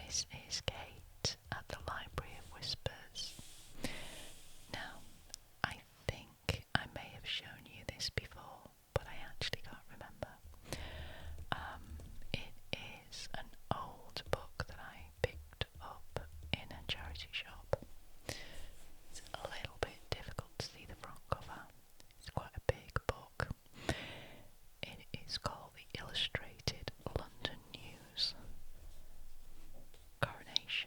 This is Kate at the Library of Whispers. Now, I think I may have shown you this before, but I actually can't remember. It is an old book that I picked up in a charity shop. It's a little bit difficult to see the front cover. It's quite a big book. It is called the Illustrated London News. Coronation.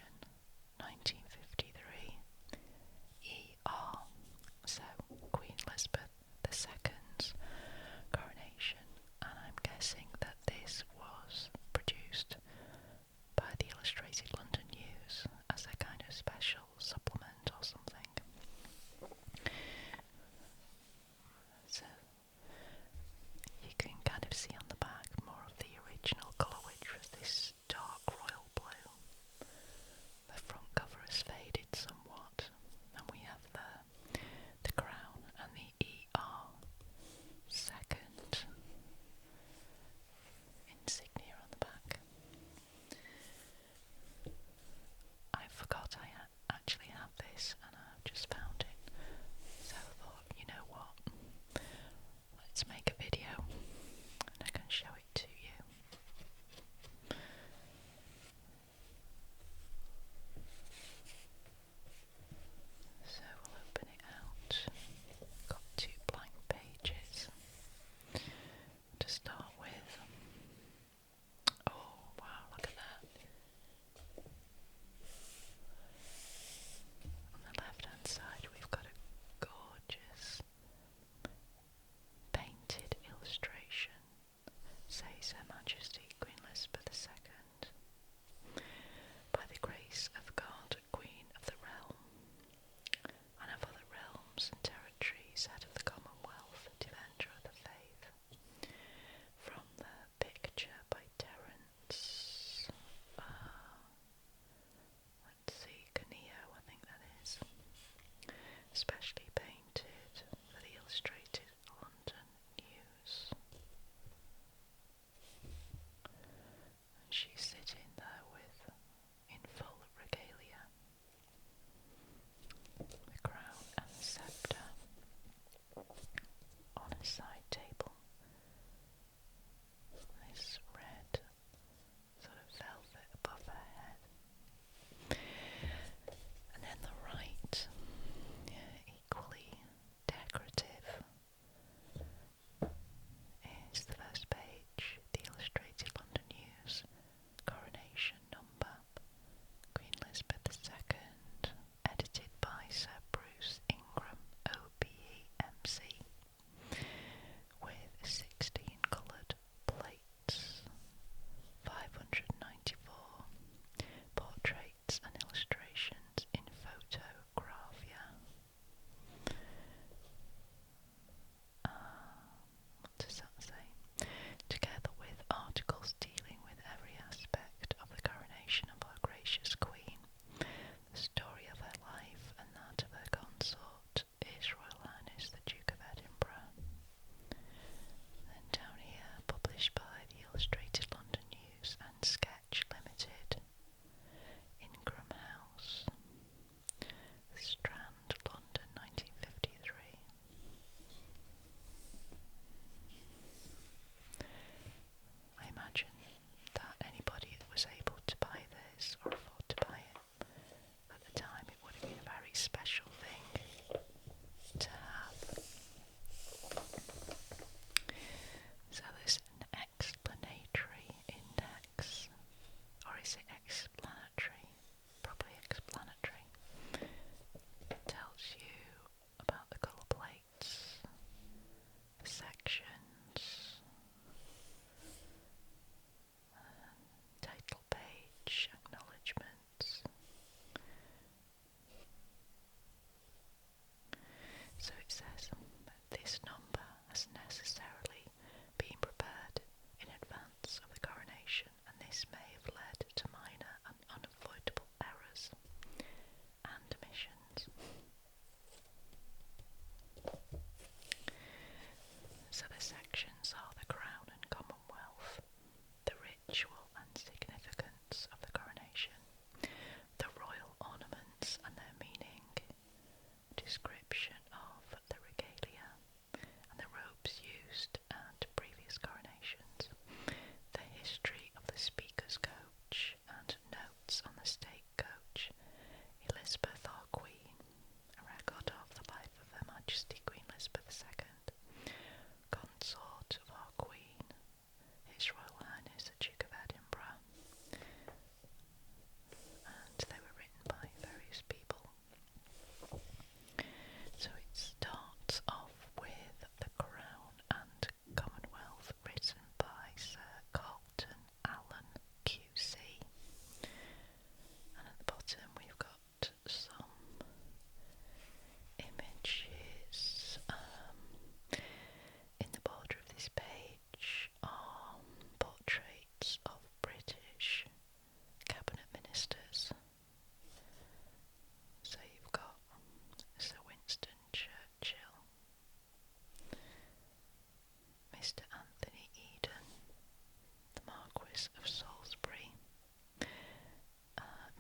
Marquess of Salisbury,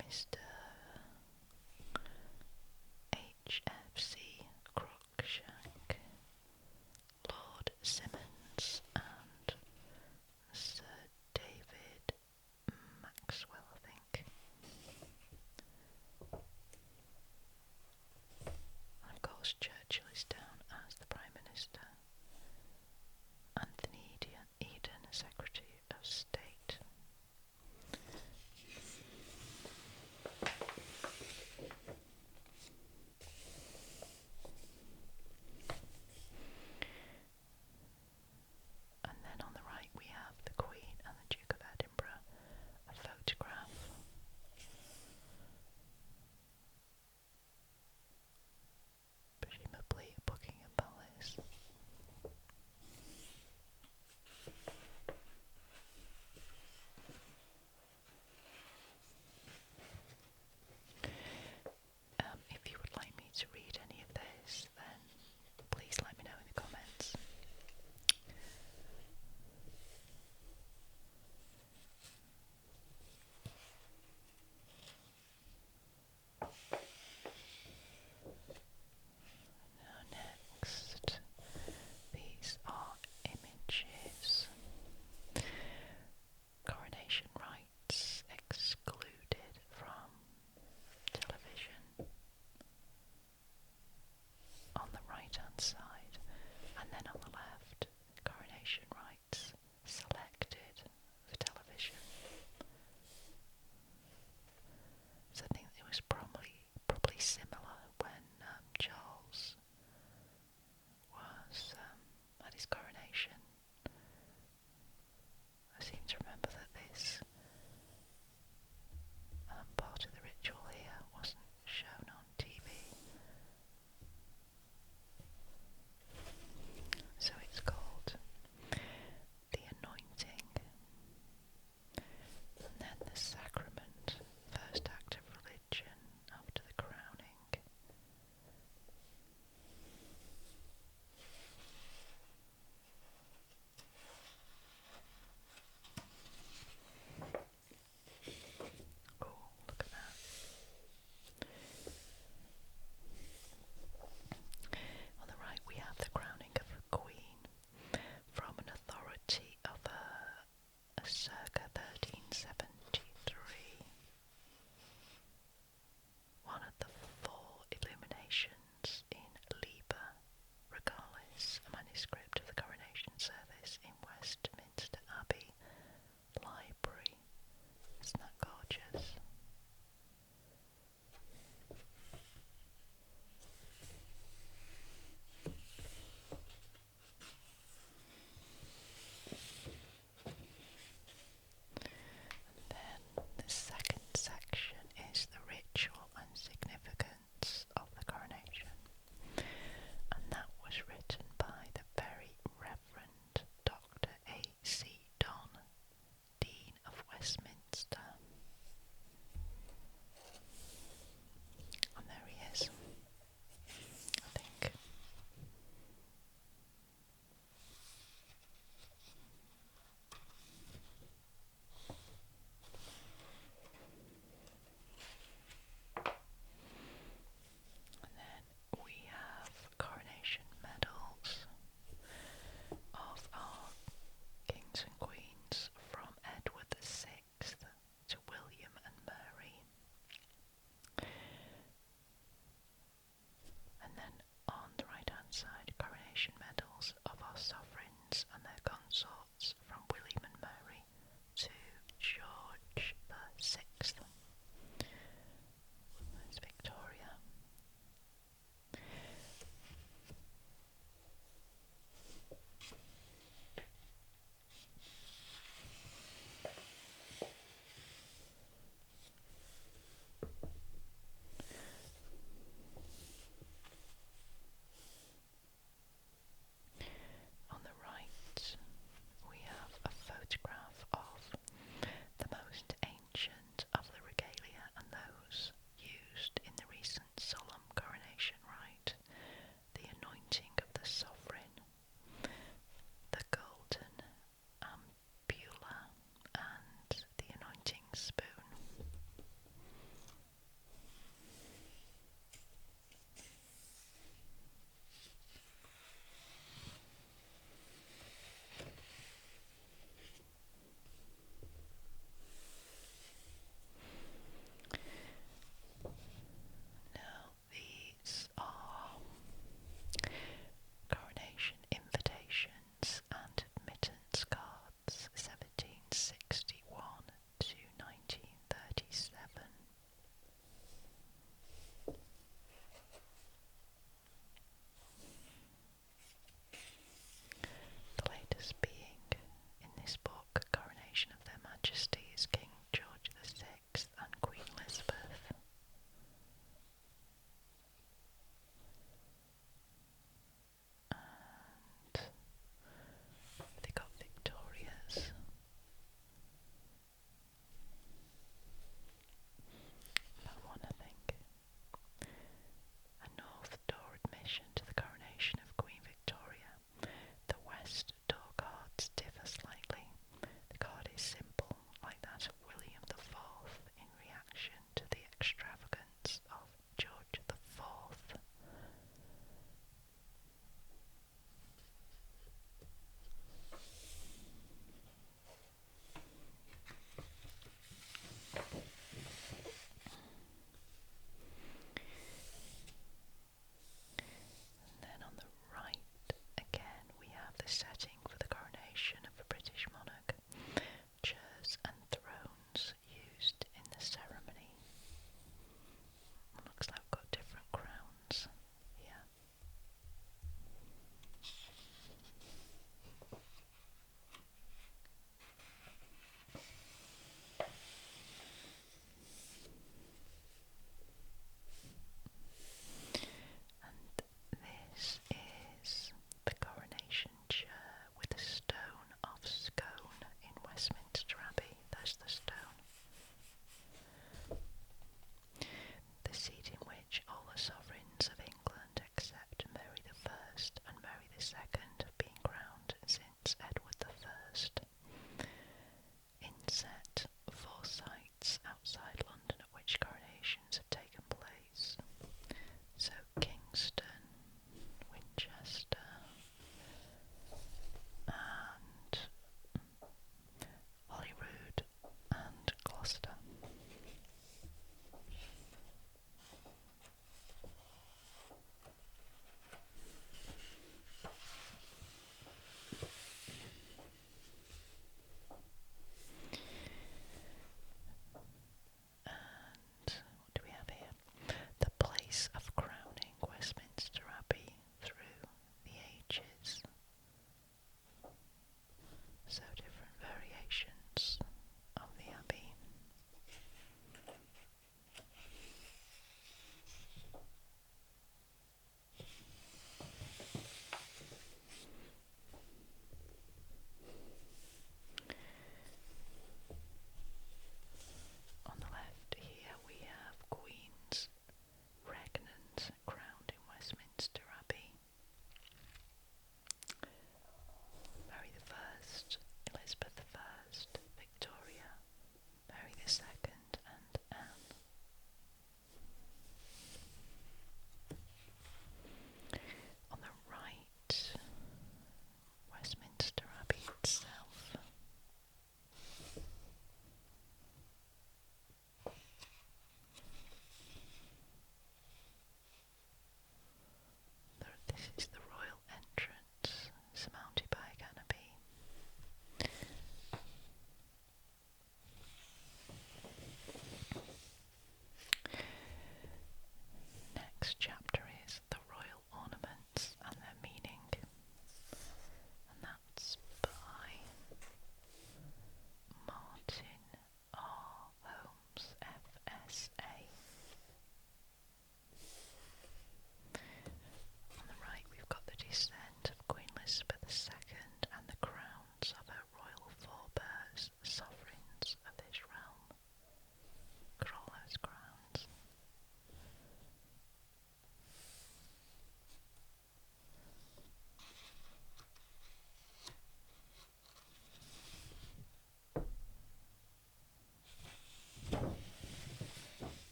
Mr. HFC Cruikshank, Lord Simmons, and Sir David Maxwell, I think. And of course, Churchill is down as the Prime Minister. Anthony Eden, Secretary of State.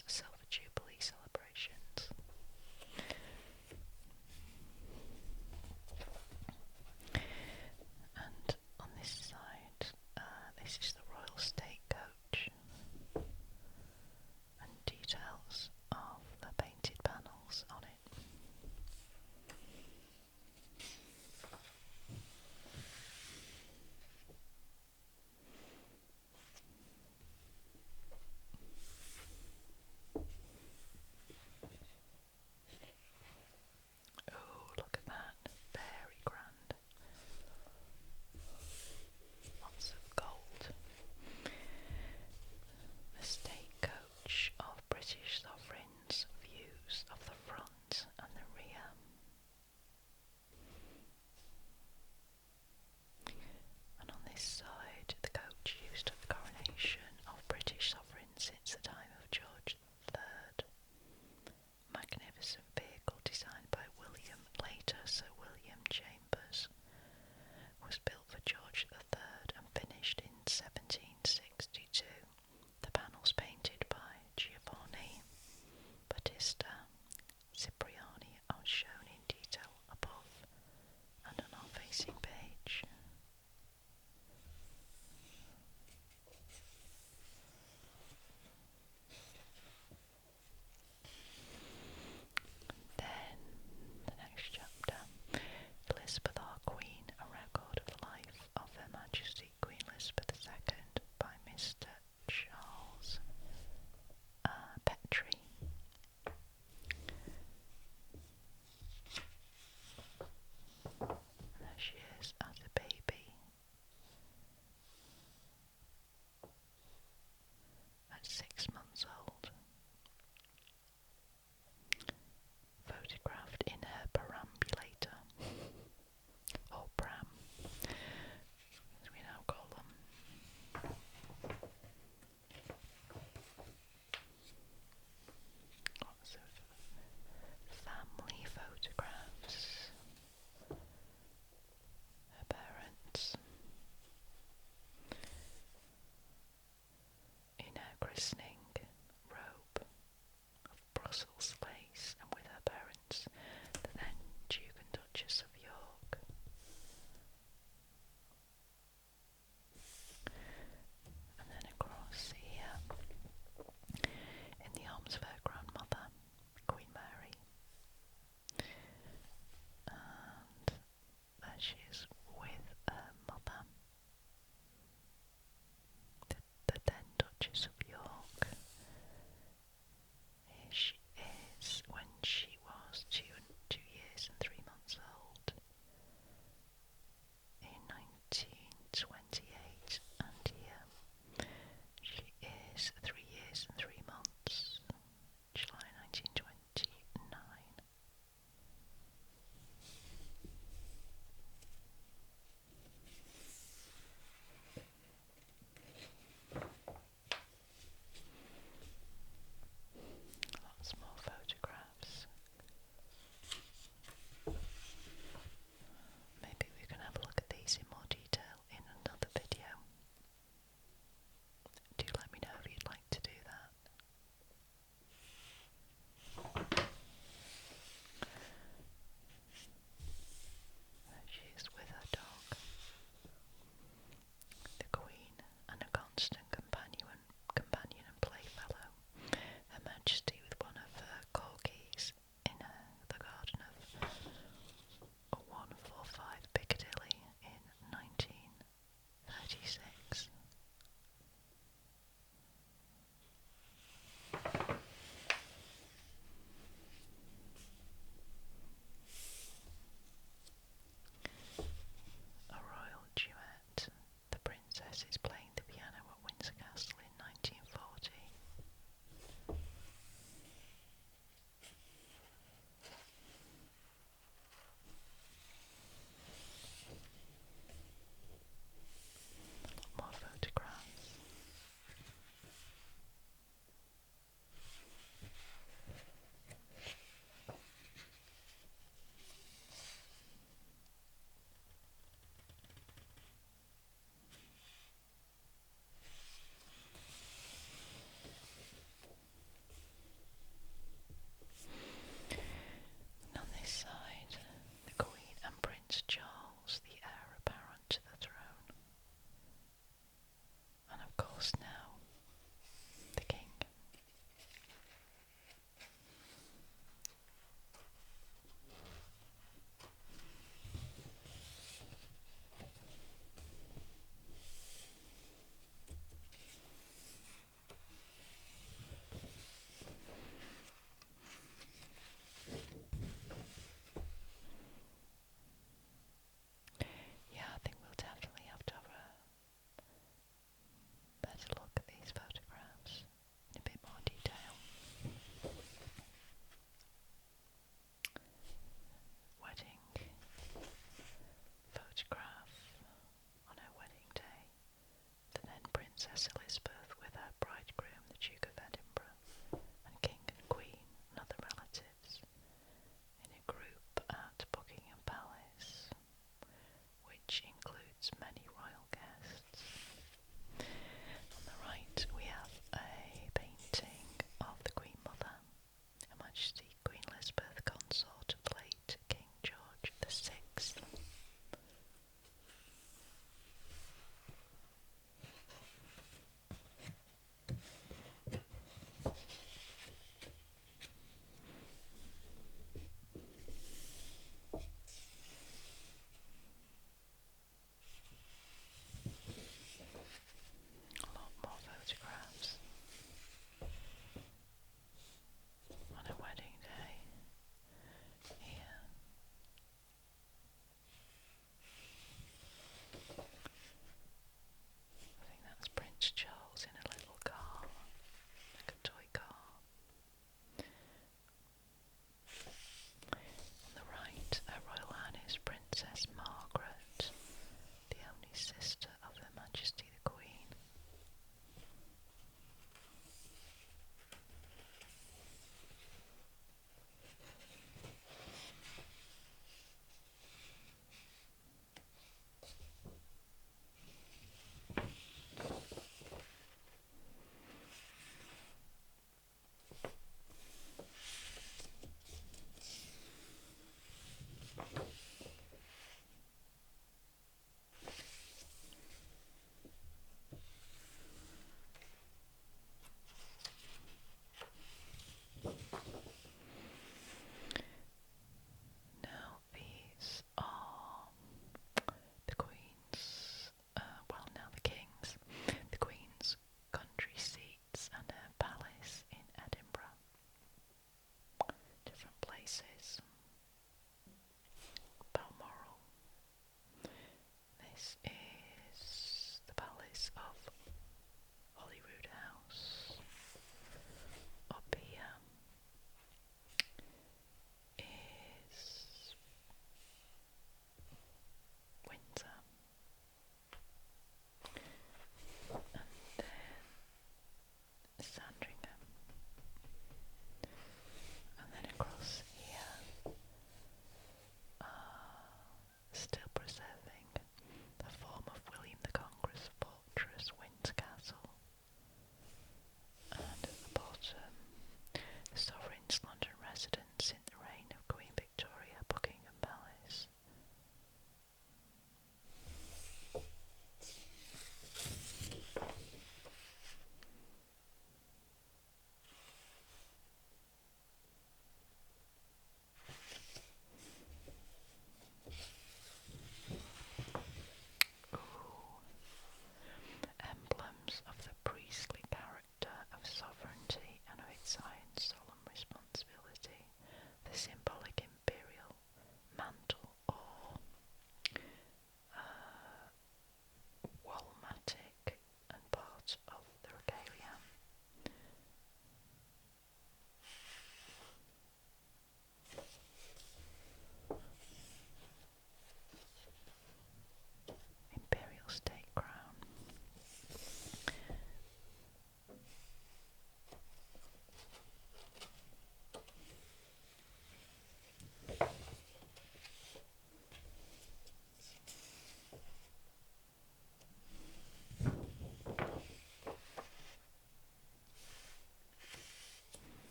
Queen's Silver Jubilee celebrations. And on this side, this is the Royal State Coach, and details of the painted panels on it. Oh, look at that. Very grand. Lots of gold. The state coach of British sovereigns, views of the front and the rear. And on this side, the coach used at the coronation of British sovereigns since the time of George III. Magnificent vehicle designed by William, later Sir William Chambers, was built for George III and finished in 1762. The panels painted by Giovanni Battista Cipriani are shown in detail above and on our facing page. Then, the next chapter, Elizabeth our Queen, a record of the life of Her Majesty Queen Elizabeth II by Mr. Charles Petrie. And there she is as a baby at 6 months old, photographed in her perambulator, or pram, as we now call them. Lots of family photographs, her parents in her christening robe of Brussels lace and with her parents, the then Duke and Duchess of York. And then across here, in the arms of her grandmother, Queen Mary. And there she is with her mother, the then Duchess of York. Here she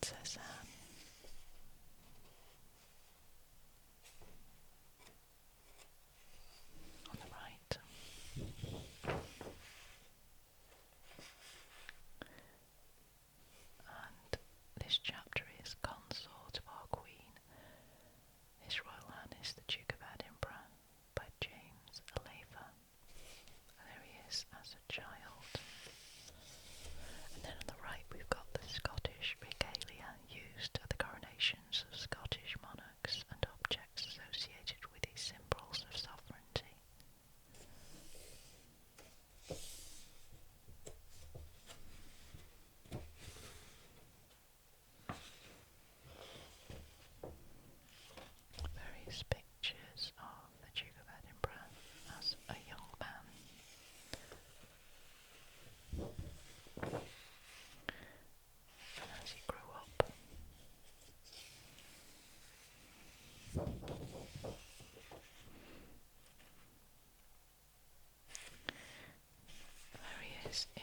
Princess Anne. On the right. And this chapter is Consort of our Queen, His Royal Highness the Duke of Edinburgh, by James Alaver. There he is as a child. And then on the right we've got the Scottish regalia used at the coronations of Scottish monarchs and objects associated with these symbols of sovereignty. Various pictures of the Duke of Edinburgh as a young man. And as he grew up. There he is in